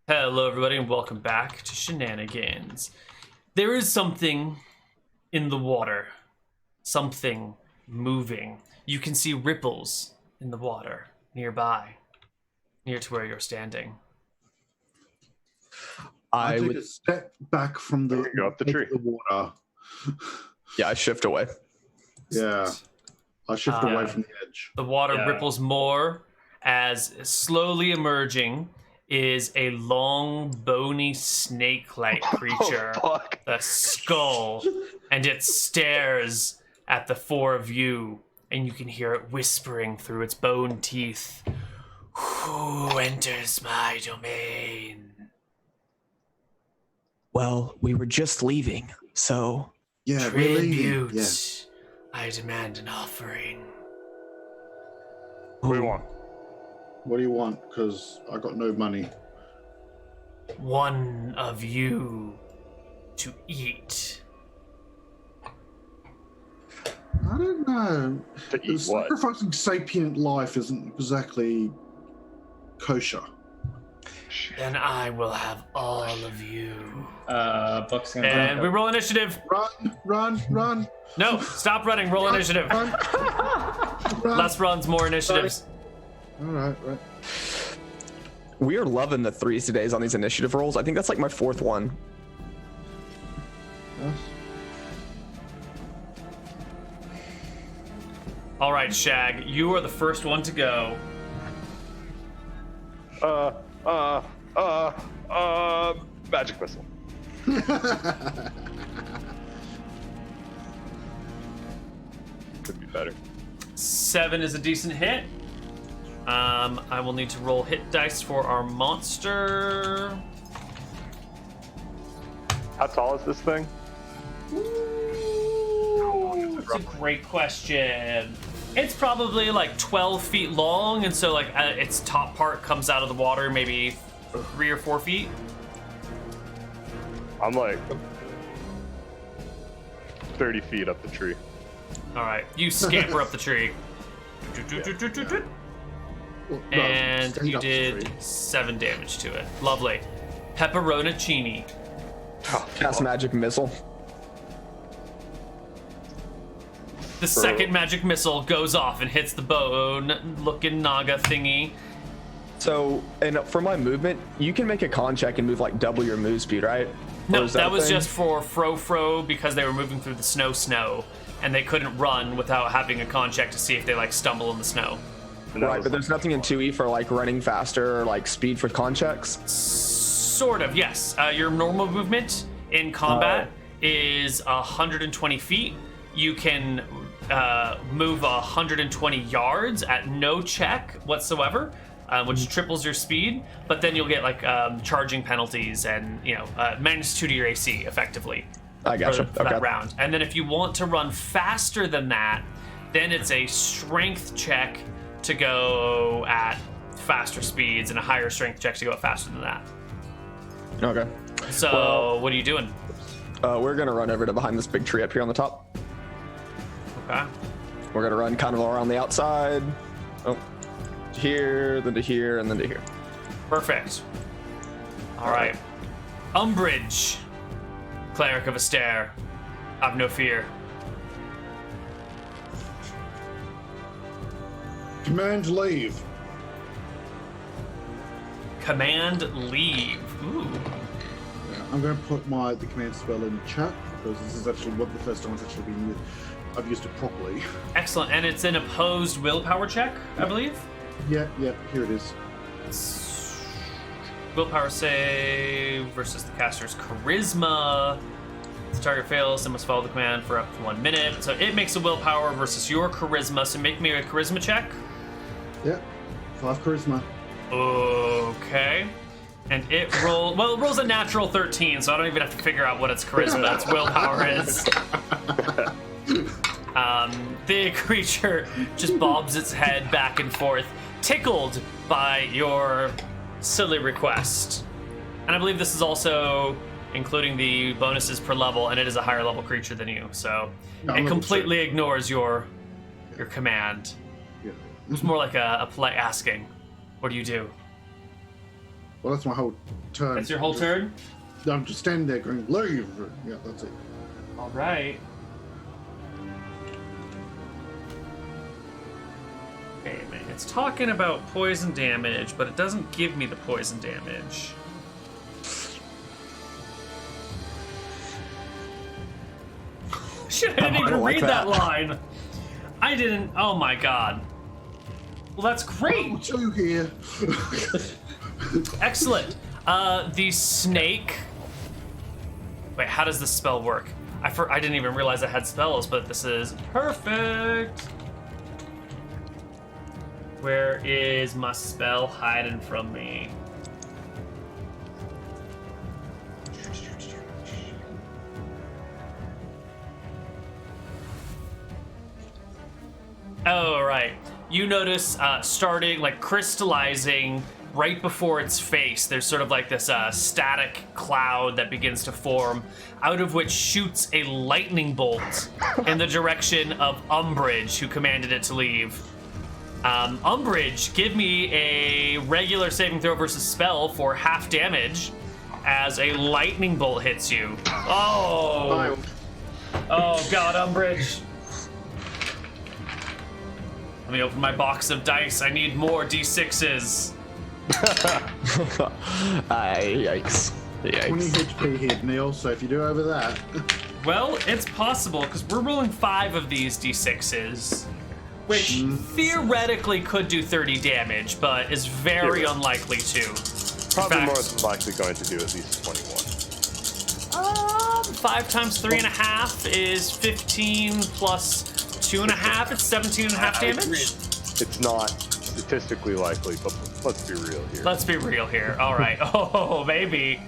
Hello, everybody, and welcome back to Shenanigans. There is something in the water, something moving. You can see ripples in the water nearby, near to where you're standing. I take a step back from the, go up the tree. The water. Yeah, I shift away. Yeah, I shift away from the edge. The water ripples more as slowly emerging is a long, bony, snake-like creature. The skull, and it stares at the four of you, and you can hear it whispering through its bone teeth. Who enters my domain? Well, we were just leaving, so... Yeah, Tribute. Yeah. I demand an offering. What do you want? What do you want? Because I got no money. One of you to eat. I don't know. To eat what? Sacrificing sapient life isn't exactly kosher. Then I will have all of you. Buck's gonna And we roll initiative. Run. No, stop running. Roll initiative. Run. Less runs, more initiatives. All right. We are loving the threes today on these initiative rolls. I think that's like my fourth one. Yes. All right, Shag, you are the first one to go. Magic missile. Could be better. 7 is a decent hit. I will need to roll hit dice for our monster. How tall is this thing? It's a great question. It's probably like 12 feet long, and so like its top part comes out of the water maybe 3 or 4 feet. I'm like 30 feet up the tree. All right, you scamper up the tree. And you did 7 damage to it. Lovely. Pepperoncini. Cast magic missile. The second magic missile goes off and hits the bone-looking Naga thingy. So, and for my movement, you can make a con check and move like double your move speed, right? No, that was just for Fro because they were moving through the snow, and they couldn't run without having a con check to see if they like stumble in the snow. Right, but there's nothing in 2E for like running faster or like speed for con checks? Sort of, yes. Your normal movement in combat is 120 feet. You can move 120 yards at no check whatsoever, which triples your speed, but then you'll get like charging penalties and, minus 2 to your AC effectively. I gotcha. For that round. And then if you want to run faster than that, then it's a strength check to go at faster speeds and a higher strength check to go at faster than that. Okay. So what are you doing? We're gonna run over to behind this big tree up here on the top. Okay. We're gonna run kind of around the outside. Oh, to here, then to here, and then to here. Perfect. All right. Umbrage, Cleric of Astaire. Have no fear. Command leave. Command leave. Ooh. Yeah, I'm going to put the command spell in chat because this is actually one of the first times actually I've used it properly. Excellent. And it's an opposed willpower check, I believe. Yeah, here it is. Willpower save versus the caster's charisma. If the target fails, then must follow the command for up to 1 minute. So it makes a willpower versus your charisma. So make me a charisma check. Yeah, 5 charisma. Okay. And it rolls a natural 13, so I don't even have to figure out what its charisma, its willpower is. The creature just bobs its head back and forth, tickled by your silly request. And I believe this is also including the bonuses per level, and it is a higher level creature than you, so it completely ignores your command. Yeah. It was more like a polite asking, what do you do? Well, that's my whole turn. That's your whole turn? I'm just standing there going, leave! Yeah, that's it. All right. Okay, man. It's talking about poison damage, but it doesn't give me the poison damage. Shit, I didn't even read that line. I didn't. Oh my god. Well, that's great. Two here. Excellent. The snake. Wait, how does this spell work? I didn't even realize I had spells, but this is perfect. Where is my spell hiding from me? Oh, right. You notice starting, like, crystallizing right before its face. There's sort of like this static cloud that begins to form, out of which shoots a lightning bolt in the direction of Umbridge, who commanded it to leave. Umbridge, give me a regular saving throw versus spell for half damage as a lightning bolt hits you. Oh! Oh, God, Umbridge. Let me open my box of dice. I need more D6s. Yikes. 20 HP hit, Neal, so if you do over that... Well, it's possible, because we're rolling 5 of these D6s, which theoretically could do 30 damage, but is very unlikely to. Probably In fact, more than likely going to do at least 21. 5 times 3.5 is 15 plus 2.5. It's 17.5 damage. It's not statistically likely, but let's be real here. Let's be real here. All right. Oh, maybe.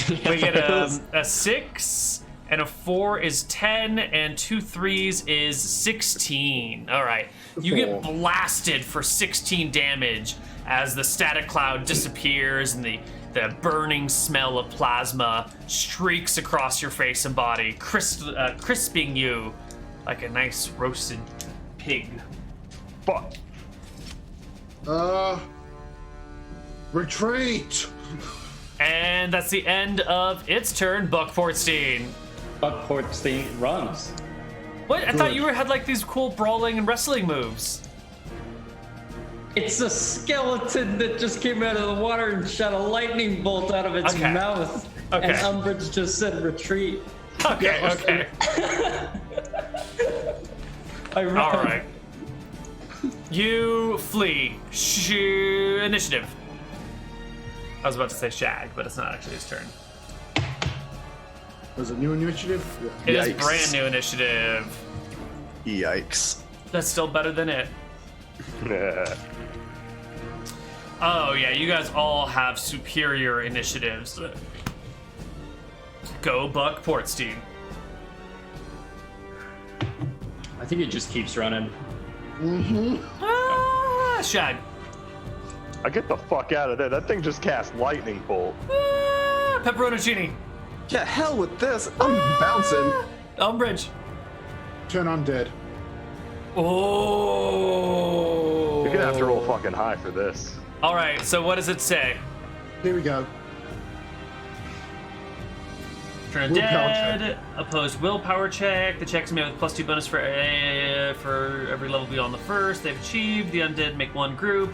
We get a 6, and a 4 is 10, and 2 3s is 16. All right. You get blasted for 16 damage as the static cloud disappears and the burning smell of plasma streaks across your face and body, crisping you like a nice roasted pig. Fuck. Retreat! And that's the end of its turn, Buckportstein. Buckportstein runs. What? I thought you had like these cool brawling and wrestling moves. It's a skeleton that just came out of the water and shot a lightning bolt out of its mouth. Okay. And Umbridge just said retreat. Okay, okay. I run. All right. You flee. Initiative. I was about to say Shag, but it's not actually his turn. Was it new initiative? It is Yikes. brand new initiative. Yikes. That's still better than it. Oh yeah, you guys all have superior initiatives. Go Buck Portstein. I think it just keeps running. Shag. I get the fuck out of there. That thing just cast lightning bolt. Pepperoncini. Yeah, hell with this. I'm bouncing. Umbridge. Turn undead. Oh. You're gonna have to roll fucking high for this. All right. So what does it say? Here we go. Turn Willpower dead. Opposed willpower check. The check's made with +2 bonus for every level beyond the first. They've achieved. The undead make one group.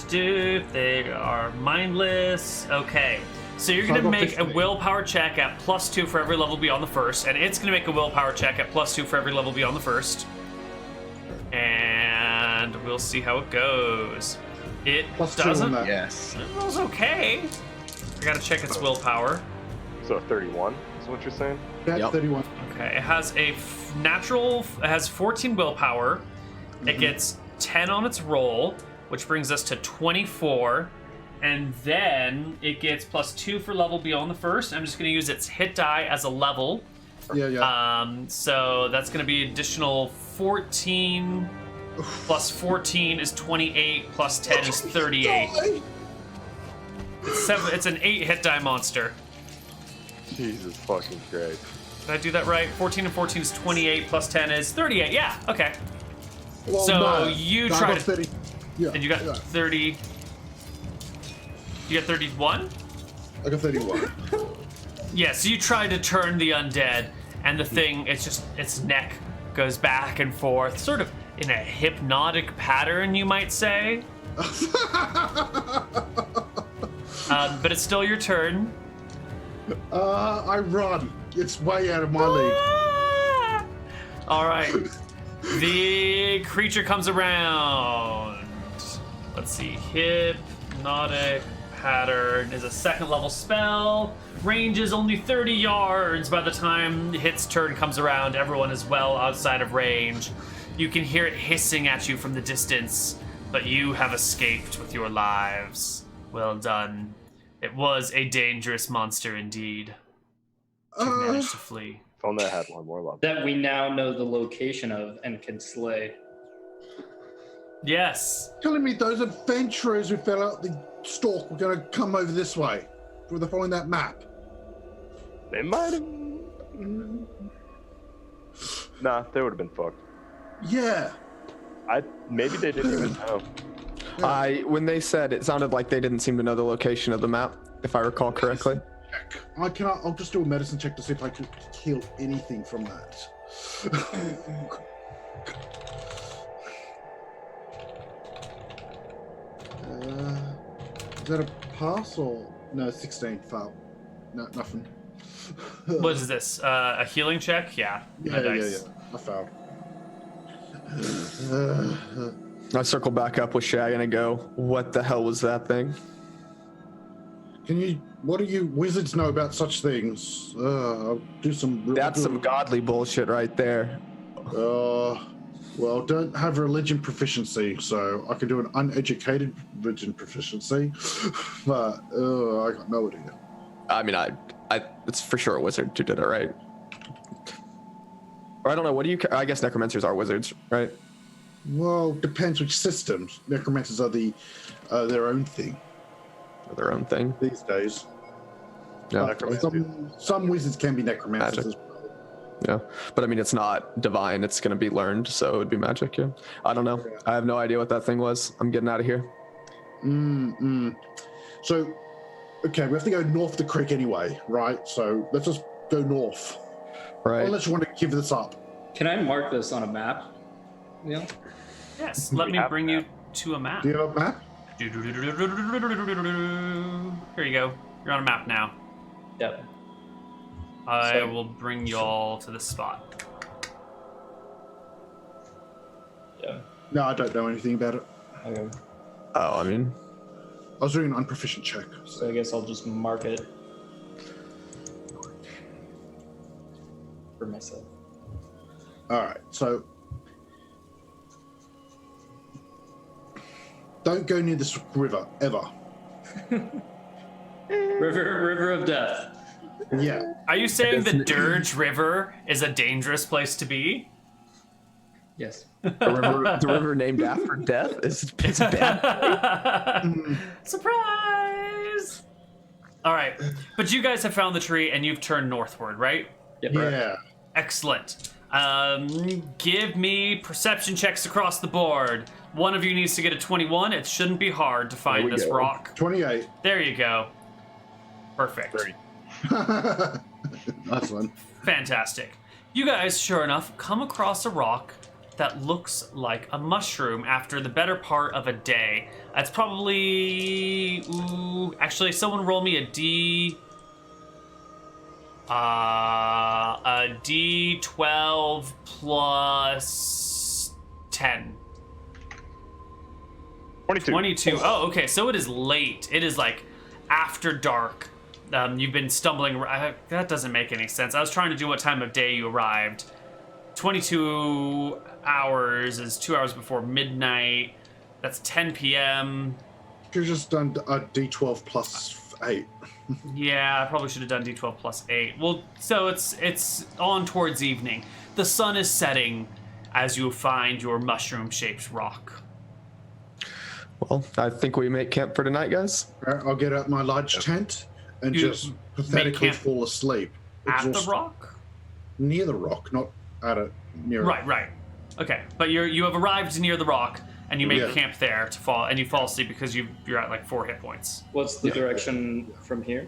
They are mindless. Okay. So you're going to make a willpower check at +2 for every level beyond the first, and it's going to make a willpower check at +2 for every level beyond the first. And we'll see how it goes. It +2 on doesn't. that. Yes. It was okay. I got to check its willpower. So 31 is what you're saying? That's Yep. 31. Okay, it has a natural. It has 14 willpower. It gets 10 on its roll, which brings us to 24. And then it gets +2 for level beyond the first. I'm just going to use its hit die as a level. Yeah. So that's going to be additional 14 plus 14 is 28 plus 10 is 38. It's an 8 hit die monster. Jesus fucking Christ. Did I do that right? 14 and 14 is 28 plus 10 is 38. Yeah, okay. Well, So no. you No, I try got to 30. Yeah. And you got yeah. 30. You got 31? I got 31. Yeah, so you try to turn the undead, and the thing, its neck goes back and forth, sort of in a hypnotic pattern, you might say. But it's still your turn. I run. It's way out of my league. All right. The creature comes around. Let's see. Hypnotic pattern is a 2nd level spell. Range is only 30 yards. By the time its turn comes around, everyone is well outside of range. You can hear it hissing at you from the distance, but you have escaped with your lives. Well done. It was a dangerous monster indeed. You managed to flee. If only I had one more love. That we now know the location of and can slay. Yes. Telling me those adventurers who fell out the stalk were going to come over this way. Were they following that map? They might have. Nah, they would have been fucked. Yeah. Maybe they didn't even know. When they said, it sounded like they didn't seem to know the location of the map, if I recall correctly. I'll just do a medicine check to see if I can heal anything from that. Is that a pass or no? 16 fail. No, nothing. What is this? A healing check? Yeah. Yeah. I failed. I circle back up with Shag and I go, what the hell was that thing? What do you wizards know about such things? I'll do some... That's some godly bullshit right there. Well, don't have religion proficiency, so I can do an uneducated religion proficiency, but I got no idea. I mean, it's for sure a wizard who did it, right? Or I don't know, I guess necromancers are wizards, right? Well, depends which systems. Necromancers are their own thing. Their own thing. These days. Yeah. Some wizards can be necromancers Magic. as well. Yeah, but I mean, it's not divine. It's going to be learned, so it would be magic, yeah. I don't know. I have no idea what that thing was. I'm getting out of here. So, okay, we have to go north of the creek anyway, right? So let's just go north. Right. Unless you want to give this up. Can I mark this on a map? Neal? Yes, let me bring you to a map. Do you have a map? Here you go. You're on a map now. Yep. I will bring y'all to the spot. Yeah. No, I don't know anything about it. Okay. Oh, I mean... I was doing an unproficient check. So I guess I'll just mark it for myself. Alright, so... Don't go near this river, ever. River of Death. Yeah. Are you saying the Dirge River is a dangerous place to be? Yes. The river named after death is bad. Surprise! All right, but you guys have found the tree and you've turned northward, right? Yep. Yeah. Excellent. Give me perception checks across the board. One of you needs to get a 21. It shouldn't be hard to find this rock. 28. There you go. Perfect. Great. Nice one. Fantastic. You guys, sure enough, come across a rock that looks like a mushroom after the better part of a day. That's probably... Ooh, actually, someone roll me a D12 plus 10. 22. Oh, okay. So it is late. It is like after dark. You've been stumbling around. That doesn't make any sense. I was trying to do what time of day you arrived. 22 hours is 2 hours before midnight. That's 10 p.m. You've just done a D12 plus 8. Yeah, I probably should have done D12 plus 8. Well, so it's on towards evening. The sun is setting as you find your mushroom-shaped rock. Well, I think we make camp for tonight, guys. Right, I'll get out my large tent and just pathetically fall asleep. At the rock? Near the rock, not at it. Near it. Right. Okay, but you have arrived near the rock, and you make camp there to fall, and you fall asleep because you're at like 4 hit points. What's the direction from here?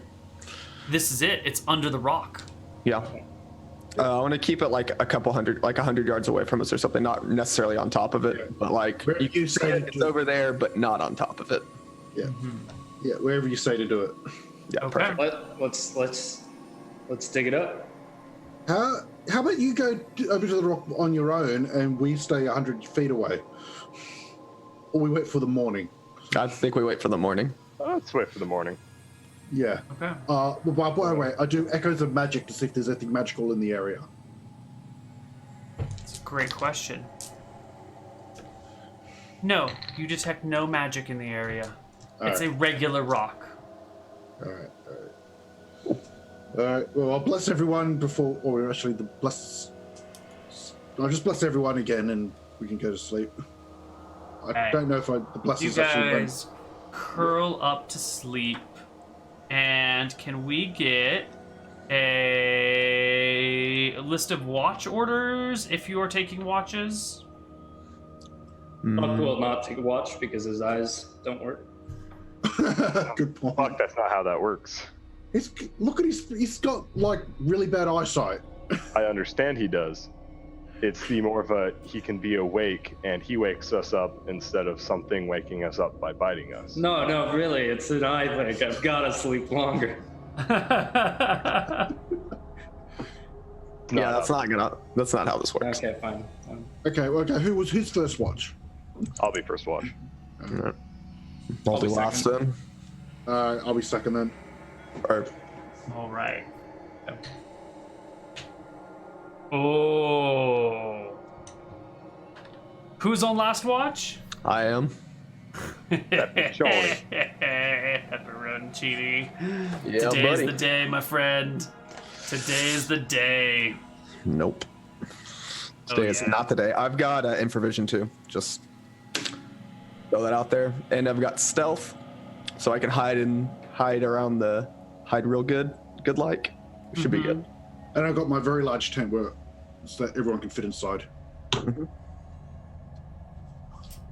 This is it. It's under the rock. Yeah. I want to keep it like a couple hundred, like 100 yards away from us or something. Not necessarily on top of it, but like Where you say it's over there, but not on top of it. Yeah. Yeah, wherever you say to do it. Yeah, Okay. perfect. Let's dig it up. How about you go over to the rock on your own and we stay 100 feet away? Or we wait for the morning? I think we wait for the morning. Let's wait for the morning. Yeah. Okay. Well, by the way, I do echoes of magic to see if there's anything magical in the area. It's a great question. No, you detect no magic in the area. It's a regular rock. All right. All right. Well, I'll bless everyone before, or actually, I'll just bless everyone again, and we can go to sleep. I don't know if the bless You is actually done. guys curl up to sleep, and can we get a list of watch orders if you are taking watches? Buck will not take a watch because his eyes don't work. Good point. Fuck, that's not how that works. Look at he's got like really bad eyesight. I understand he does. It's the more of a he can be awake and he wakes us up instead of something waking us up by biting us. No, really, it's an eye thing. I've got to sleep longer. Yeah, that's not how this works. Okay, fine. Okay, who's first watch? I'll be first watch. I'll be do last then. I'll be second then. Or All right. Oh. Who's on last watch? I am. Pepperoncini. Yeah, Today's buddy. the day, my friend. Today's the day. Nope. Today is not the day. I've got infravision too. Just throw that out there. And I've got stealth, so I can hide real good like. Should be good. And I've got my very large tent so that everyone can fit inside.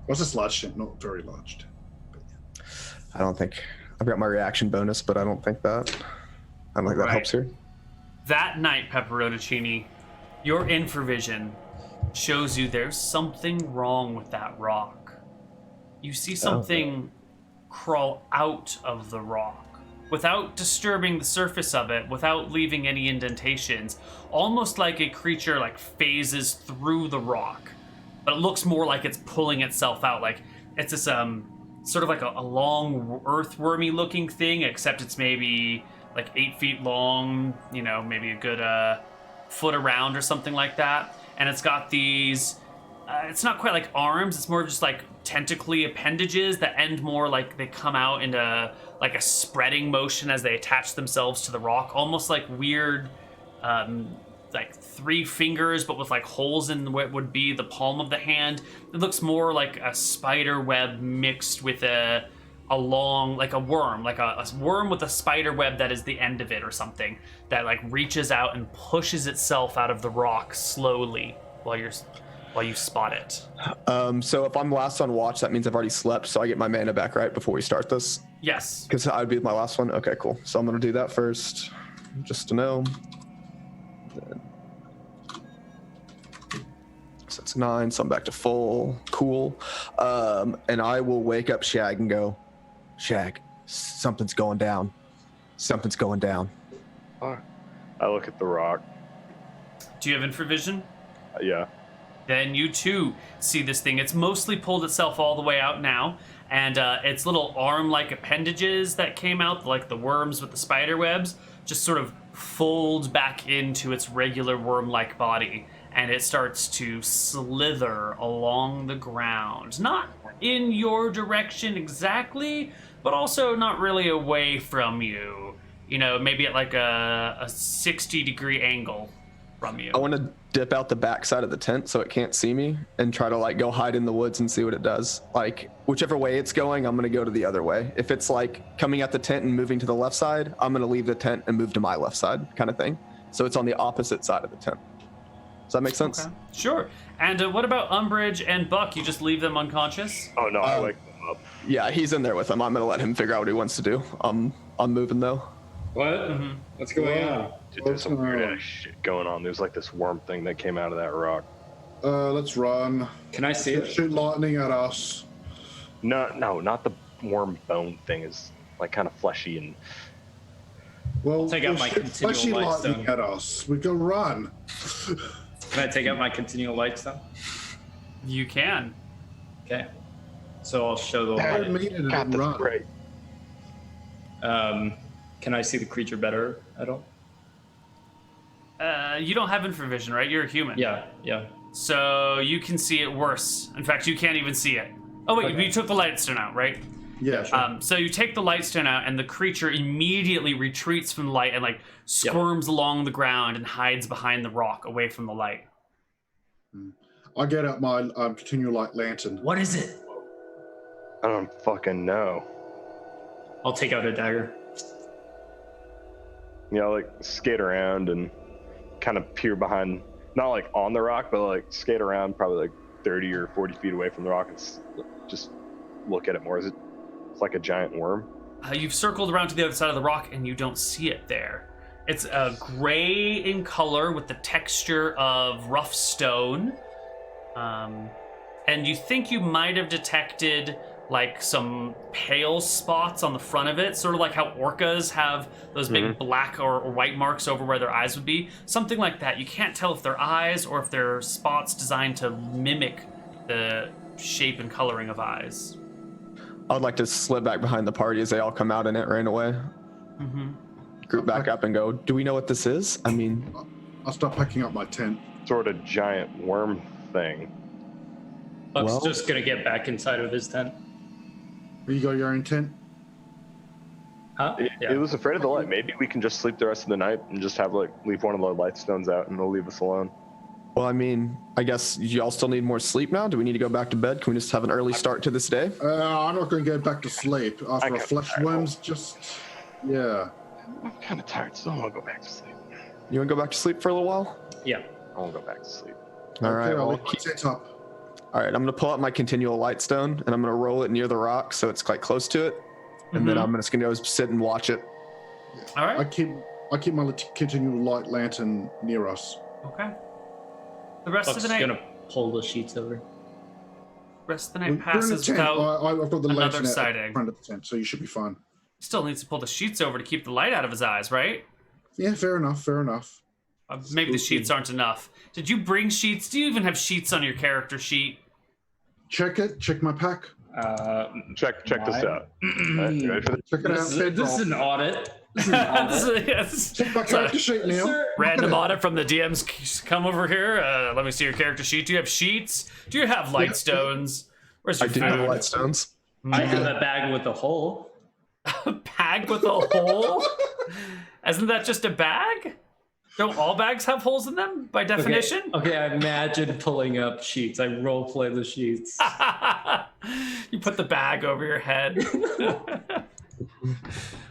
What's this large tent? Not very large tent. I don't think I've got my reaction bonus, but I don't think that helps here. That night, Pepperoncini, your infravision shows you there's something wrong with that rock. You see something crawl out of the rock without disturbing the surface of it, without leaving any indentations, almost like a creature like phases through the rock. But it looks more like it's pulling itself out, like it's this sort of like a long earthwormy looking thing, except it's maybe like 8 feet long, maybe a good foot around or something like that. And it's got these, it's not quite like arms, it's more just like tentacly appendages that end more like they come out into like a spreading motion as they attach themselves to the rock, almost like weird like 3 fingers but with like holes in what would be the palm of the hand. It looks more like a spider web mixed with a long, like a worm with a spider web that is the end of it or something that like reaches out and pushes itself out of the rock slowly while you spot it. So if I'm last on watch, that means I've already slept, so I get my mana back right before we start this. Yes. Because I would be my last one. Okay, cool. So I'm gonna do that first, just to know. So it's 9, so I'm back to full. Cool. And I will wake up Shag and go, Shag, something's going down. Something's going down. I look at the rock. Do you have infravision? Yeah. Then you too see this thing. It's mostly pulled itself all the way out now, and its little arm-like appendages that came out, like the worms with the spider webs, just sort of fold back into its regular worm-like body, and it starts to slither along the ground. Not in your direction exactly, but also not really away from you. Maybe at like a 60-degree angle from you. I want to dip out the back side of the tent so it can't see me and try to like go hide in the woods and see what it does. Like whichever way it's going, I'm going to go to the other way. If it's like coming at the tent and moving to the left side, I'm going to leave the tent and move to my left side kind of thing. So it's on the opposite side of the tent. Does that make sense? Okay. Sure. And what about Umbridge and Buck? You just leave them unconscious? Oh no, I wake them up. Yeah, he's in there with him. I'm gonna let him figure out what he wants to do. I'm moving though. What? What's going on? Dude, there's some weird ass shit going on. There's like this worm thing that came out of that rock. Let's run. Can I see it? Shoot lightning at us. No, not the worm bone thing. Is like kind of fleshy and. Well, take out my shoot continual fleshy light lightning stone. at us. We go run. Can I take out my continual light stone? You can. Okay. So I'll show the I light. mean it and God, then that's run. great. Can I see the creature better at all? You don't have infravision, right? You're a human. Yeah. So you can see it worse. In fact, you can't even see it. Oh wait, Okay. you took the light stone out, right? Yeah, sure. So you take the light stone out, and the creature immediately retreats from the light and like squirms along the ground and hides behind the rock, away from the light. I get out my continual light lantern. What is it? I don't fucking know. I'll take out a dagger. You know, like skate around and kind of peer behind, not like on the rock, but like skate around probably like 30 or 40 feet away from the rock and just look at it more. It's like a giant worm. You've circled around to the other side of the rock, and you don't see it there. It's gray in color with the texture of rough stone. And you think you might have detected like some pale spots on the front of it, sort of like how orcas have those big black or white marks over where their eyes would be. Something like that. You can't tell if they're eyes or if they're spots designed to mimic the shape and coloring of eyes. I'd like to slip back behind the party as they all come out and it ran away. Group back up and go, do we know what this is? I mean... I'll start packing up my tent. Sort of giant worm thing. Buck's Well- just gonna get back inside of his tent. You got your own tent? Huh? It was afraid of the light. Maybe we can just sleep the rest of the night and just have leave one of the light stones out and it'll leave us alone. Well, I mean, I guess y'all still need more sleep now. Do we need to go back to bed? Can we just have an early start to this day? I'm not going to go back to sleep after a got flesh tired. worm's just... Yeah. I'm kind of tired, so I'm gonna go back to sleep. You want to go back to sleep for a little while? Yeah. I won't go back to sleep. All right. I'll Well, leave my tent up. all right. I'm going to pull out my continual light stone and I'm going to roll it near the rock so it's quite close to it. And then I'm just going to go sit and watch it. All right. I keep my continual light lantern near us. Okay. The rest Buck's of the night. gonna pull the sheets over. Rest of the We're night in the passes tent. without. I've got the another lantern at sighting. the front of the tent, so you should be fine. Still needs to pull the sheets over to keep the light out of his eyes, right? Yeah, fair enough, fair enough. Maybe the sheets aren't enough. Did you bring sheets? Do you even have sheets on your character sheet? Check it, check my pack. Check this out. Alright, you ready for this? Check it out. This is an audit. Yes. Check my character sheet, Neil. Sir, Random audit from the DMs. Come over here. Let me see your character sheet. Do you have sheets? Do you have light stones? Where's I your do have food? light stones. I have a bag with a hole. A bag with a hole? Isn't that just a bag? Don't all bags have holes in them by definition? Okay, I imagine pulling up sheets. I role play the sheets. You put the bag over your head.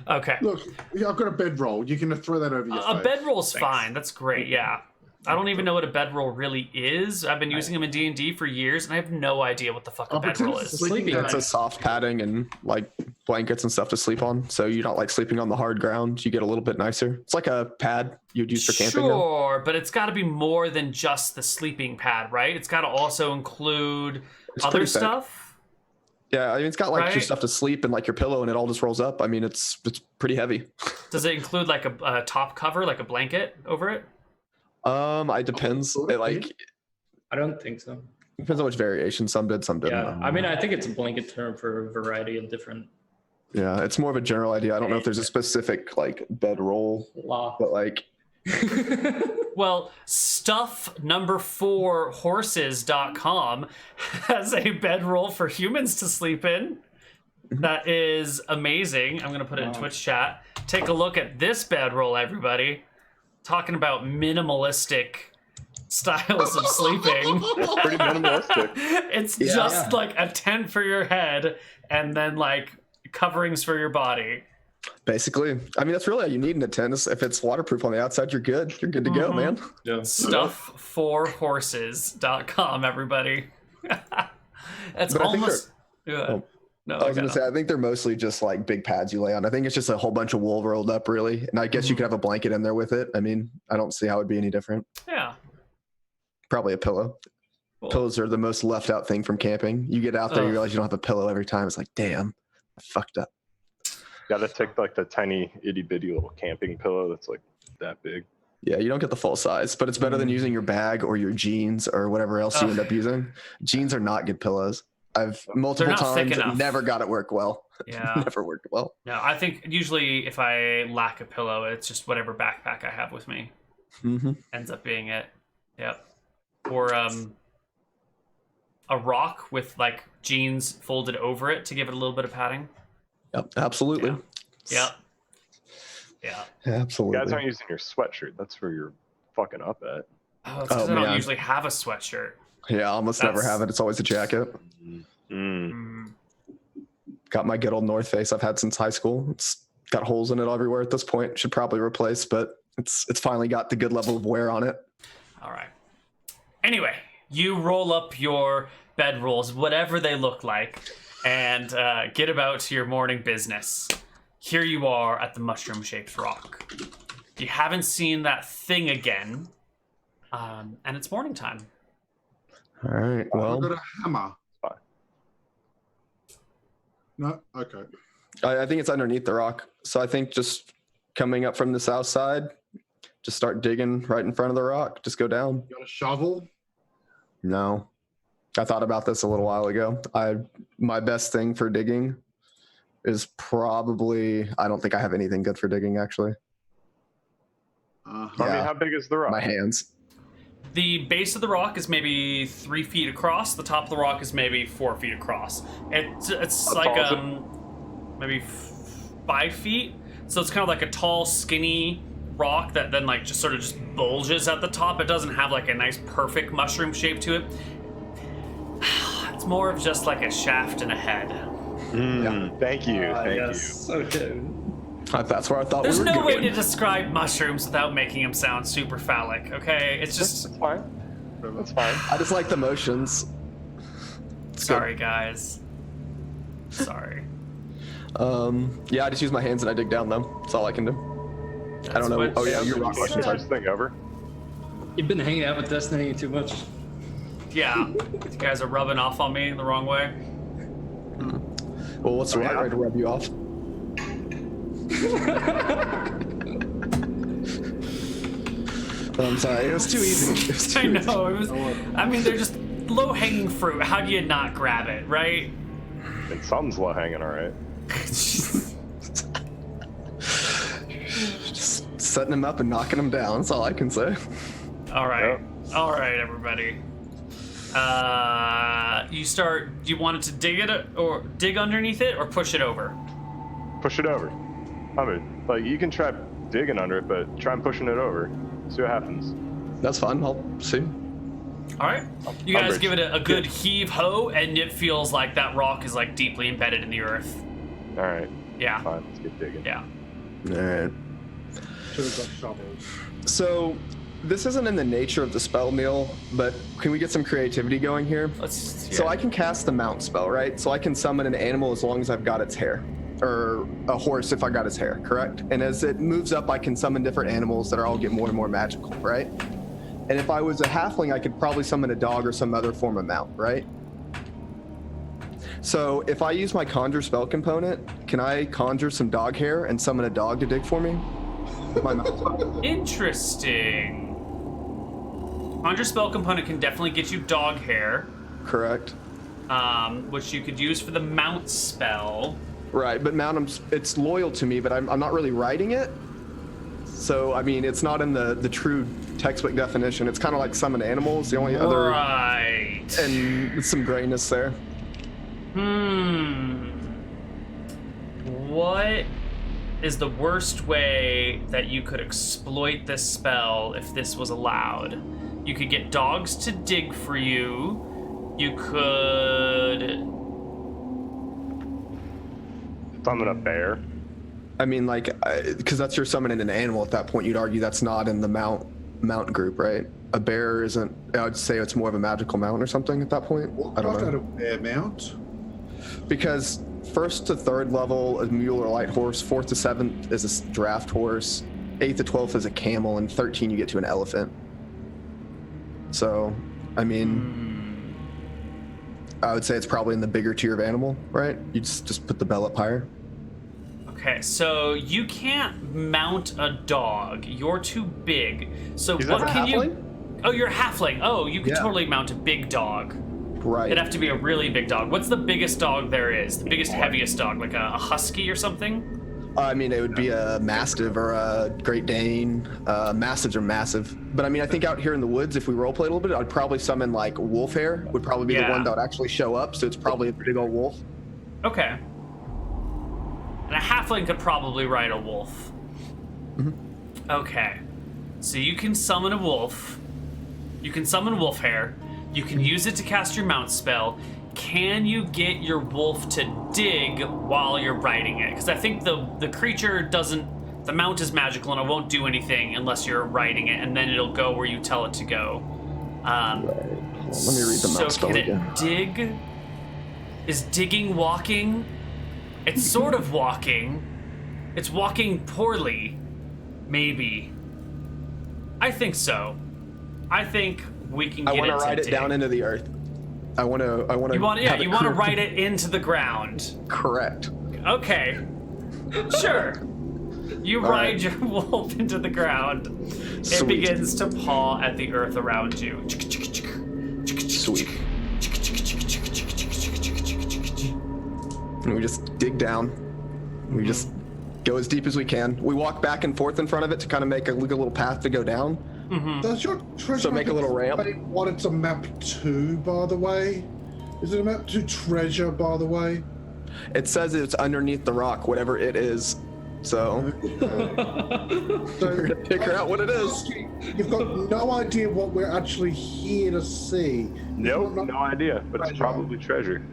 Okay. Look, yeah, I've got a bedroll. You can throw that over your A face. bedroll's fine. That's great. Yeah. I don't even know what a bedroll really is. I've been using them in D&D for years, and I have no idea what the fuck a I'll pretend bedroll it's is. a sleeping Sleeping bag. It's a soft padding and like blankets and stuff to sleep on. So you're not like sleeping on the hard ground. You get a little bit nicer. It's like a pad you'd use for camping. Now. Sure, but it's got to be more than just the sleeping pad, right? It's got to also include It's other pretty thick. stuff. Yeah, I mean, it's got like your Right. stuff to sleep and like your pillow, and it all just rolls up. I mean, it's pretty heavy. Does it include like a top cover, like a blanket over it? It depends. It like I don't think so. depends on which variation. Some did, some didn't. Yeah, I mean, I think it's a blanket term for a variety of different Yeah, it's more of a general idea. I don't know if there's a specific like bedroll, law. but like Well, stuff number 4 horses.com has a bedroll for humans to sleep in. That is amazing. I'm going to put it in Twitch chat. Take a look at this bedroll, everybody. Talking about minimalistic styles of sleeping. Pretty minimalistic. It's just like a tent for your head and then like coverings for your body. Basically, I mean, that's really all you need in a tent. If it's waterproof on the outside, you're good. You're good to go, man. Yeah. Stuff4horses.com, everybody. That's But almost. Yeah. Oh. No, I was gonna say, I think they're mostly just like big pads you lay on. I think it's just a whole bunch of wool rolled up, really. And I guess you could have a blanket in there with it. I mean, I don't see how it'd be any different. Yeah. Probably a pillow. Cool. Pillows are the most left out thing from camping. You get out there, you realize you don't have a pillow every time. It's like, damn, I fucked up. Gotta take like the tiny itty bitty little camping pillow that's like that big. Yeah, you don't get the full size, but it's better than using your bag or your jeans or whatever else you end up using. Jeans are not good pillows. I've multiple times never got it work well. Yeah. Never worked well. No, I think usually if I lack a pillow, it's just whatever backpack I have with me ends up being it. Yep. Or a rock with like jeans folded over it to give it a little bit of padding. Yep, absolutely. Yeah. Yeah. Absolutely. You guys aren't using your sweatshirt. That's where you're fucking up at. Oh, it's because I don't usually have a sweatshirt. Yeah, I almost never have it. It's always a jacket. Got my good old North Face I've had since high school. It's got holes in it everywhere at this point. Should probably replace, but it's finally got the good level of wear on it. All right. Anyway, you roll up your bedrolls, whatever they look like, and get about to your morning business. Here you are at the mushroom-shaped rock. You haven't seen that thing again, and it's morning time. All right. Well, I've got a hammer. Fine. No, okay. I think it's underneath the rock. So I think just coming up from the south side, just start digging right in front of the rock. Just go down. You got a shovel? No. I thought about this a little while ago. My best thing for digging is probably, I don't think I have anything good for digging, actually. I mean, how big is the rock? My hands. The base of the rock is maybe 3 feet across. The top of the rock is maybe 4 feet across. It's like maybe 5 feet. So it's kind of like a tall, skinny rock that then like just sort of just bulges at the top. It doesn't have like a nice perfect mushroom shape to it. It's more of just like a shaft and a head. Thank you. Yes. Okay. That's where I thought There's we were no way going. to describe mushrooms without making them sound super phallic, okay? It's just... That's fine. That's fine. I just like the motions. Sorry, guys. Sorry. Yeah, I just use my hands and I dig down though. That's all I can do. I don't know. what- Oh yeah, your rock Push questions are. this thing over. You've been hanging out with Destiny too much. Yeah, you guys are rubbing off on me in the wrong way. Well, what's the right way to rub you off? I'm sorry, it was too easy. It was too I know, it was... I mean, they're just low-hanging fruit. How do you not grab it, right? And something's low hanging, all right. Just setting them up and knocking them down. That's all I can say. All right. Yep. All right, everybody. You start... Do you want it to dig it or dig underneath it or push it over? Push it over. I mean, like, you can try digging under it, but try and pushing it over. See what happens. That's fine. I'll see. All right. You guys give it a good heave-ho, and it feels like that rock is like deeply embedded in the earth. All right. Yeah. Fine. Let's get digging. Yeah. All right. Should have got shovels. So this isn't in the nature of the spell, Neal, but can we get some creativity going here? Let's. So yeah. I can cast the mount spell, right? So I can summon an animal as long as I've got its hair. Or a horse if I got its hair, correct? And as it moves up, I can summon different animals that are all get more and more magical, right? And if I was a halfling, I could probably summon a dog or some other form of mount, right? So if I use my conjure spell component, can I conjure some dog hair and summon a dog to dig for me? With my mount spell? Interesting. Conjure spell component can definitely get you dog hair, Correct. which you could use for the mount spell. Right, but mount, it's loyal to me, but I'm not really writing it. So, I mean, it's not in the true textbook definition. It's kind of like summon animals, the only other... Right. And some grayness there. What is the worst way that you could exploit this spell if this was allowed? You could get dogs to dig for you. You could... Summon a bear. I mean, like, because that's your summoning an animal at that point. You'd argue that's not in the mount group, right? A bear isn't. I'd say it's more of a magical mount or something at that point. What I don't kind know. of bear mount? Because 1st to 3rd level is mule or light horse. 4th to 7th is a draft horse. 8th to 12th is a camel, and 13 you get to an elephant. So, I mean, I would say it's probably in the bigger tier of animal, right? You just put the bell up higher. Okay, so you can't mount a dog. You're too big. So Is what that a can you? halfling? Oh, you're a halfling. Oh, you could Yeah. totally mount a big dog. Right. It'd have to be a really big dog. What's the biggest dog there is? The biggest, heaviest dog, like a husky or something? I mean, it would be a Mastiff or a Great Dane. Mastiffs are massive. But I mean, I think out here in the woods, if we roleplay a little bit, I'd probably summon like wolf hair would probably be the Yeah. one that would actually show up. So it's probably a big old wolf. Okay. And a halfling could probably ride a wolf. Okay. So you can summon a wolf. You can summon wolf hair. You can use it to cast your mount spell. Can you get your wolf to dig while you're riding it? Because I think the creature doesn't... The mount is magical and it won't do anything unless you're riding it, and then it'll go where you tell it to go. Let me read the mount spell can again. it dig? Is digging walking? It's sort of walking. It's walking poorly. Maybe. I think so. I think we can get I want to to ride it dig. down into the earth. I want to. You want to ride it into the ground. Correct. Okay. Sure. You All ride right. your wolf into the ground. It Sweet. begins to paw at the earth around you. Sweet. And we just dig down. We just go as deep as we can. We walk back and forth in front of it to kind of make a little path to go down. Does your treasure So make a little ramp? say what it's a map to, by the way? Is it a map to treasure, by the way? It says it's underneath the rock, whatever it is. So So we're gonna figure out what it is. You've got no idea what we're actually here to see. Nope, Not- no idea, but it's treasure. probably treasure.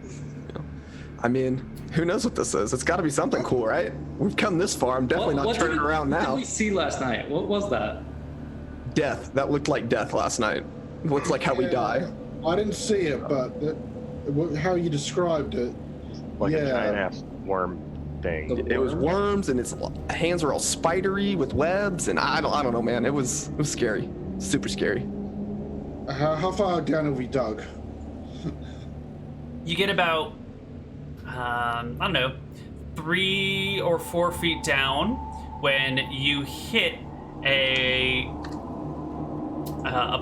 I mean, who knows what this is? It's got to be something cool, right? We've come this far. I'm definitely not turning around What now. did we see last night? What was that? Death. That looked like death last night. Looks like how we die. I didn't see it, but how you described it. Like a Yeah. giant ass worm thing. It was worms, and its hands were all spidery with webs, and I don't know, man. It was scary, super scary. How far down have we dug? You get about, I don't know, 3 or 4 feet down when you hit a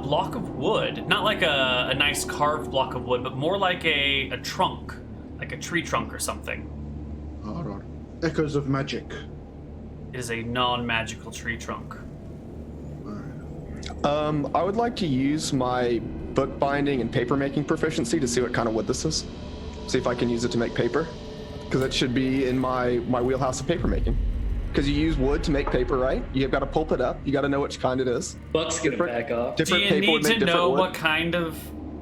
block of wood. Not like a nice carved block of wood, but more like a trunk, like a tree trunk or something. Hold on. Echoes of magic. It is a non-magical tree trunk. I would like to use my bookbinding and paper making proficiency to see what kind of wood this is. See if I can use it to make paper, because it should be in my wheelhouse of paper making. Because you use wood to make paper, right? You've got to pulp it up. You got to know which kind it is. Buck's gonna back off. Do Different you paper would need make to different know wood. what kind of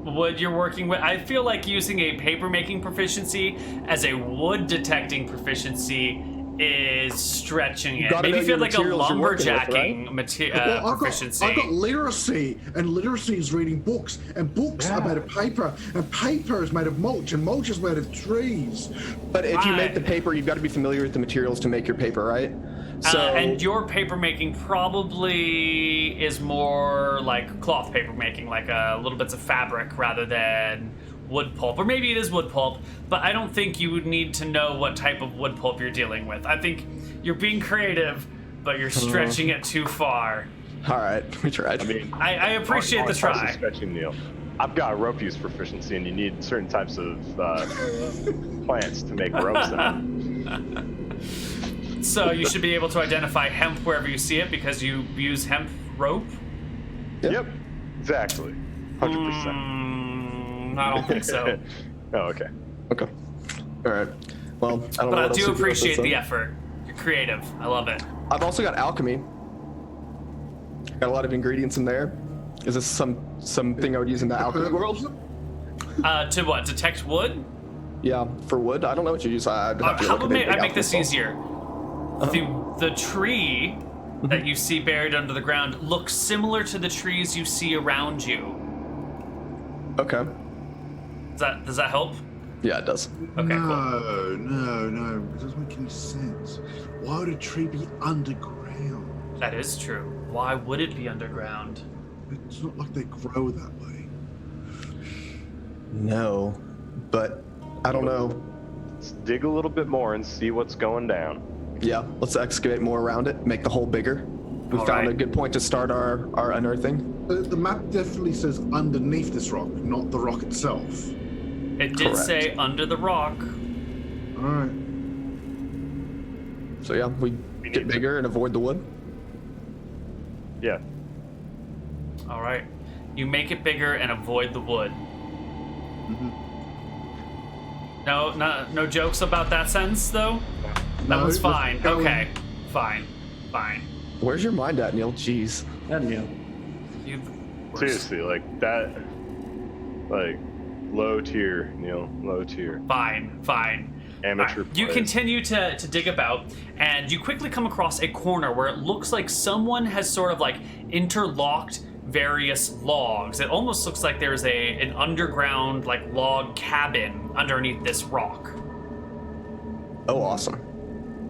wood you're working with? I feel like using a paper making proficiency as a wood detecting proficiency is stretching it. gotta Maybe know feel your like a materials you're working with, lumberjacking Well, proficiency. I've got literacy, and literacy is reading books, and books are made of paper, and paper is made of mulch, and mulch is made of trees. But if you make the Right. paper, you've got to be familiar with the materials to make your paper, right? So and your paper making probably is more like cloth paper making, like little bits of fabric rather than wood pulp. Or maybe it is wood pulp, but I don't think you would need to know what type of wood pulp you're dealing with. I think you're being creative, but you're stretching it too far. all right, we tried. I mean, I appreciate the partially try. stretching, Neal. I've got rope use proficiency, and you need certain types of plants to make ropes. So you should be able to identify hemp wherever you see it because you use hemp rope? Yep, exactly, 100%. I don't think so. Oh, okay. Okay. All right. Well, I don't know. But what I else to do with appreciate this, the then. effort. You're creative. I love it. I've also got alchemy. Got a lot of ingredients in there. Is this something I would use in the alchemy world? To what? Detect wood? Yeah, for wood. I don't know what you use. I'd have to How look about at the I make this alchemy easier? The tree that you see buried under the ground looks similar to the trees you see around you. Okay. Does that help? Yeah, it does. Okay, no, cool. no. It doesn't make any sense. Why would a tree be underground? That is true. Why would it be underground? It's not like they grow that way. No, but I don't know. Let's dig a little bit more and see what's going down. Yeah, let's excavate more around it, make the hole bigger. We All found right. a good point to start our unearthing. The map definitely says underneath this rock, not the rock itself. It did Correct. say under the rock. All right. So yeah, we need get to- bigger and avoid the wood. Yeah. All right. You make it bigger and avoid the wood. No jokes about that sentence though. That No, was just fine. go- Okay, fine. Where's your mind at, Neal? Jeez. That Neal. You Seriously, like that, like low tier, Neal, low tier. Fine. Amateur You play. continue to dig about, and you quickly come across a corner where it looks like someone has sort of like interlocked various logs. It almost looks like there's an underground like log cabin underneath this rock. Oh, awesome.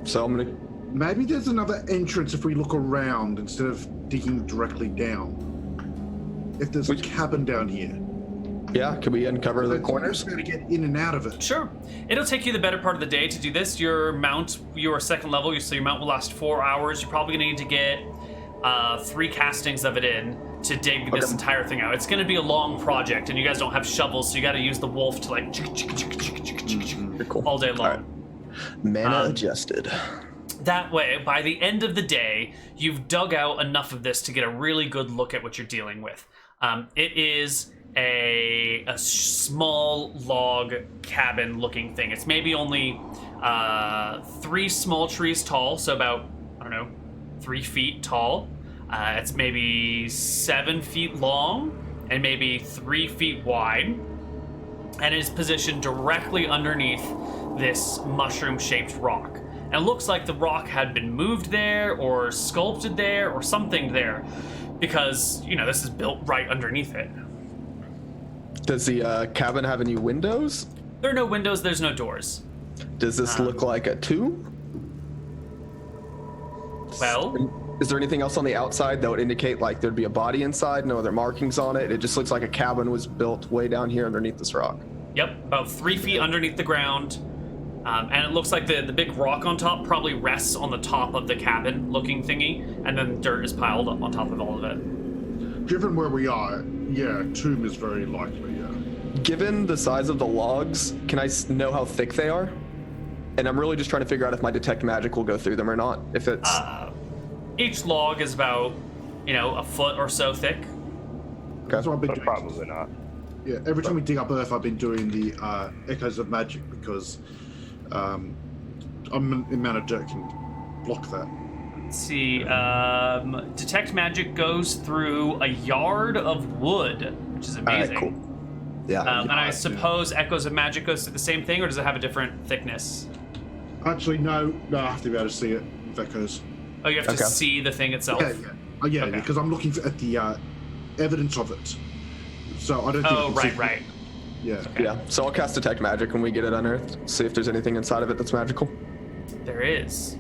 So I'm gonna. Maybe there's another entrance if we look around instead of digging directly down. If there's a cabin down here. Yeah, can we uncover the Then corners? we're going to get in and out of it. Sure. It'll take you the better part of the day to do this. Your mount, you are second level, so your mount will last 4 hours. You're probably going to need to get 3 castings of it in to dig this Okay. entire thing out. It's going to be a long project, and you guys don't have shovels, so you got to use the wolf to like Cool. all day long. All right. Mana adjusted. That way, by the end of the day, you've dug out enough of this to get a really good look at what you're dealing with. It is a small log cabin looking thing. It's maybe only 3 small trees tall, so about, 3 feet tall. It's maybe 7 feet long and maybe 3 feet wide, and is positioned directly underneath this mushroom-shaped rock. And it looks like the rock had been moved there or sculpted there or something there, because, this is built right underneath it. Does the cabin have any windows? There are no windows, there's no doors. Does this look like a tomb? Well, Is there anything else on the outside that would indicate like there'd be a body inside? No other markings on it? It just looks like a cabin was built way down here underneath this rock. yep, about 3 feet underneath the ground. And it looks like the big rock on top probably rests on the top of the cabin looking thingy, and then dirt is piled up on top of all of it. Given where we are, yeah, tomb is very likely, yeah. Given the size of the logs, can I know how thick they are? And I'm really just trying to figure out if my detect magic will go through them or not. If it's Each log is about, a foot or so thick. That's what I've been But doing. probably not. Yeah, every time we dig up Earth, I've been doing the Echoes of Magic because amount of dirt can block that. Let's see, detect magic goes through a yard of wood, which is amazing. cool. Yeah. And I suppose Echoes of Magic goes through the same thing, or does it have a different thickness? Actually, no, I have to be able to see it with Echoes. Oh, you have to Okay. see the thing itself? Yeah, Okay. because I'm looking at the evidence of it. So I don't think. I Oh, can see- right. Yeah. Yeah. So I'll cast detect magic when we get it unearthed. See if there's anything inside of it that's magical. There is.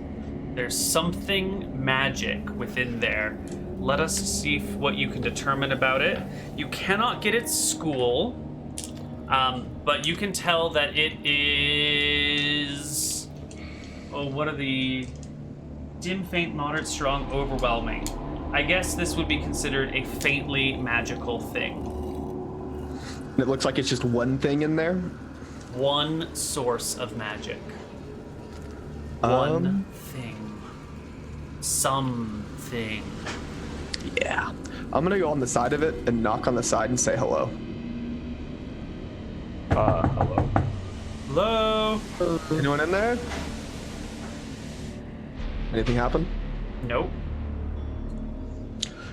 There's something magic within there. Let us see what you can determine about it. You cannot get its school, but you can tell that it is... Oh, what are the... Dim, faint, moderate, strong, overwhelming. I guess this would be considered a faintly magical thing. And it looks like it's just one thing in there. One source of magic. One thing. Something. Yeah. I'm gonna go on the side of it and knock on the side and say hello. Hello. Hello? Anyone in there? Anything happen? Nope.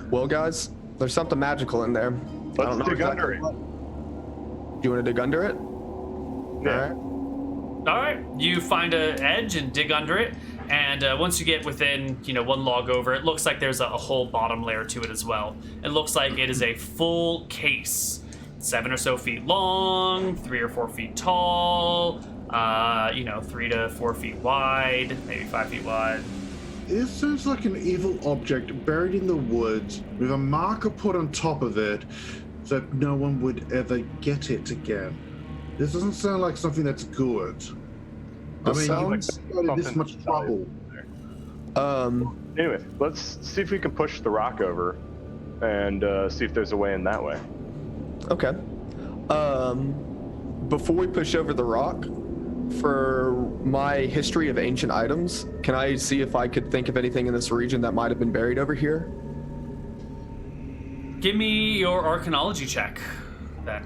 Well, guys, there's something magical in there. I Let's don't know dig exactly under it. what. You want to dig under it? Yeah. All right. All right. You find an edge and dig under it. And once you get within, one log over, it looks like there's a whole bottom layer to it as well. It looks like it is a full case, 7 or so feet long, 3 or 4 feet tall, 3 to 4 feet wide, maybe 5 feet wide. This sounds like an evil object buried in the woods with a marker put on top of it that no one would ever get it again. This doesn't sound like something that's good. I mean, you started this much trouble. Anyway, let's see if we can push the rock over and see if there's a way in that way. Okay. Before we push over the rock, for my history of ancient items, can I see if I could think of anything in this region that might have been buried over here? Give me your archaeology check, then.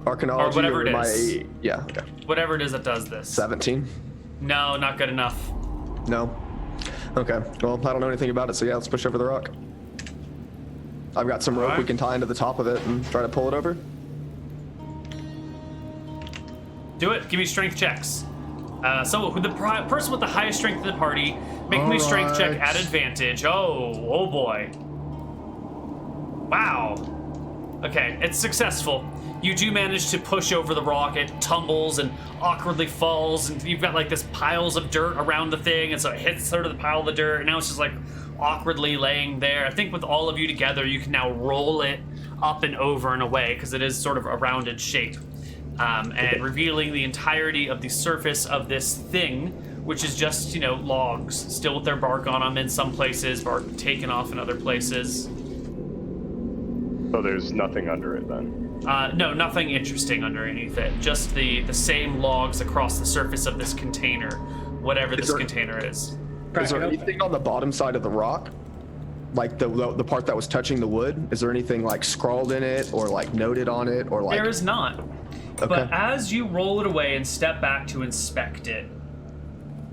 Archaeology, or whatever it is. Yeah. Okay. Whatever it is that does this. 17. No, not good enough. No. Okay. Well, I don't know anything about it, so yeah, let's push over the rock. I've got some rope we can tie into the top of it and try to pull it over. Do it. Give me strength checks. So the person with the highest strength in the party, make me a strength check at advantage. Oh boy. Wow. Okay, it's successful. You do manage to push over the rock. It tumbles and awkwardly falls, and you've got like this piles of dirt around the thing, and so it hits sort of the pile of the dirt, and now it's just like awkwardly laying there. I think with all of you together, you can now roll it up and over and away because it is sort of a rounded shape. And revealing the entirety of the surface of this thing, which is just, logs, still with their bark on them in some places, bark taken off in other places. So there's nothing under it then? No, nothing interesting underneath it. Just the same logs across the surface of this container, whatever this container is. Is there anything on the bottom side of the rock? Like the part that was touching the wood? Is there anything like scrawled in it or like noted on it or like... There is not. Okay. But as you roll it away and step back to inspect it,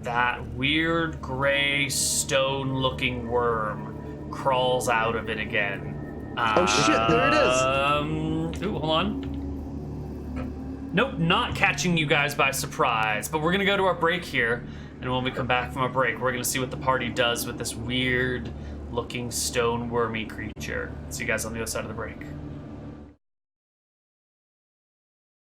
that weird gray stone-looking worm crawls out of it again. Oh shit, there it is. Ooh, hold on. Nope, not catching you guys by surprise, but we're gonna go to our break here, and when we come back from our break, we're gonna see what the party does with this weird-looking stone wormy creature. See you guys on the other side of the break.